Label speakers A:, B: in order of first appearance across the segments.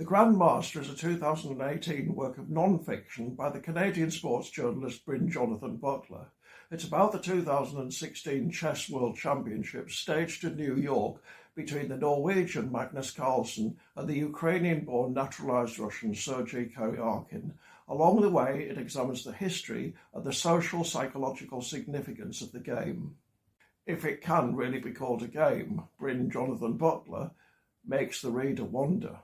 A: The Grandmaster is a 2018 work of non-fiction by the Canadian sports journalist Bryn Jonathan Butler. It's about the 2016 Chess World Championships staged in New York between the Norwegian Magnus Carlsen and the Ukrainian-born naturalized Russian Sergei Karyarkin. Along the way, it examines the history and the social psychological significance of the game. If it can really be called a game, Bryn Jonathan Butler makes the reader wonder.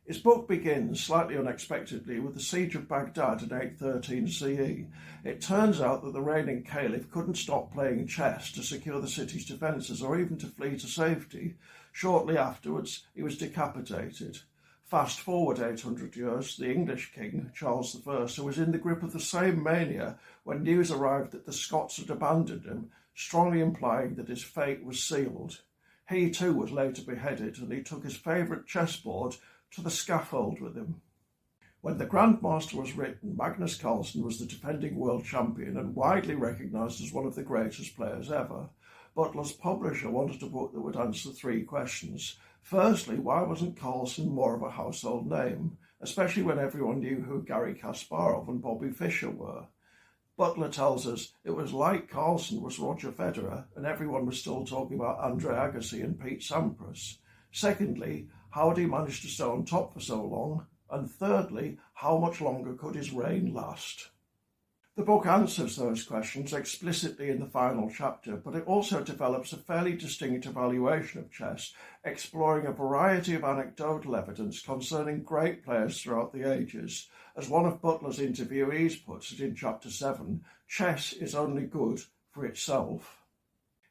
A: His book begins, slightly unexpectedly, with the siege of Baghdad in 813 CE. It turns out that the reigning caliph couldn't stop playing chess to secure the city's defences or even to flee to safety. Shortly afterwards, he was decapitated. Fast forward 800 years, the English king, Charles I, who was in the grip of the same mania when news arrived that the Scots had abandoned him, strongly implying that his fate was sealed. He too was later beheaded, and he took his favourite chessboard to the scaffold with him. When The Grandmaster was written, Magnus Carlsen was the defending world champion and widely recognised as one of the greatest players ever. Butler's publisher wanted a book that would answer three questions. Firstly, why wasn't Carlsen more of a household name, especially when everyone knew who Garry Kasparov and Bobby Fischer were? Butler tells us it was like Carlsen was Roger Federer and everyone was still talking about Andre Agassi and Pete Sampras. Secondly, how had he managed to stay on top for so long? And thirdly, how much longer could his reign last? The book answers those questions explicitly in the final chapter, but it also develops a fairly distinct evaluation of chess, exploring a variety of anecdotal evidence concerning great players throughout the ages. As one of Butler's interviewees puts it in Chapter 7, chess is only good for itself.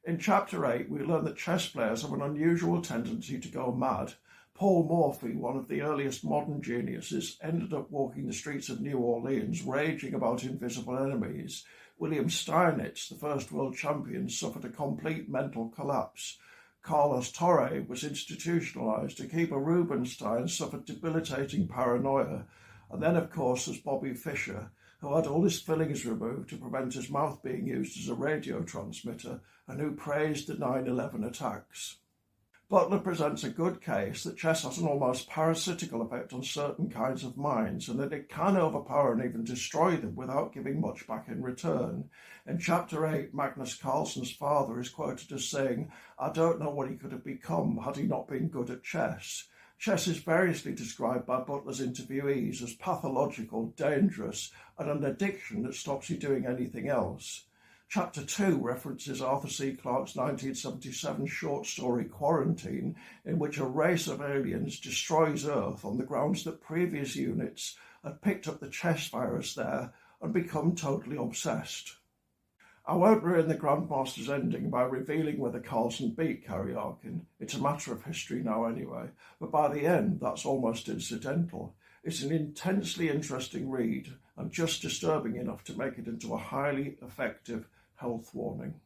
A: In Chapter 8, we learn that chess players have an unusual tendency to go mad. Paul Morphy, one of the earliest modern geniuses, ended up walking the streets of New Orleans, raging about invisible enemies. William Steinitz, the first world champion, suffered a complete mental collapse. Carlos Torre was institutionalized. Akiba Rubinstein suffered debilitating paranoia. And then, of course, there's Bobby Fischer, who had all his fillings removed to prevent his mouth being used as a radio transmitter, and who praised the 9/11 attacks. Butler presents a good case that chess has an almost parasitical effect on certain kinds of minds, and that it can overpower and even destroy them without giving much back in return. In Chapter 8, Magnus Carlsen's father is quoted as saying, "I don't know what he could have become had he not been good at chess." Chess is variously described by Butler's interviewees as pathological, dangerous, and an addiction that stops you doing anything else. Chapter 2 references Arthur C. Clarke's 1977 short story Quarantine, in which a race of aliens destroys Earth on the grounds that previous units had picked up the chess virus there and become totally obsessed. I won't ruin the Grandmaster's ending by revealing whether Carlsen beat Karyarkin. It's a matter of history now anyway, but by the end that's almost incidental. It's an intensely interesting read and just disturbing enough to make it into a highly effective health warning.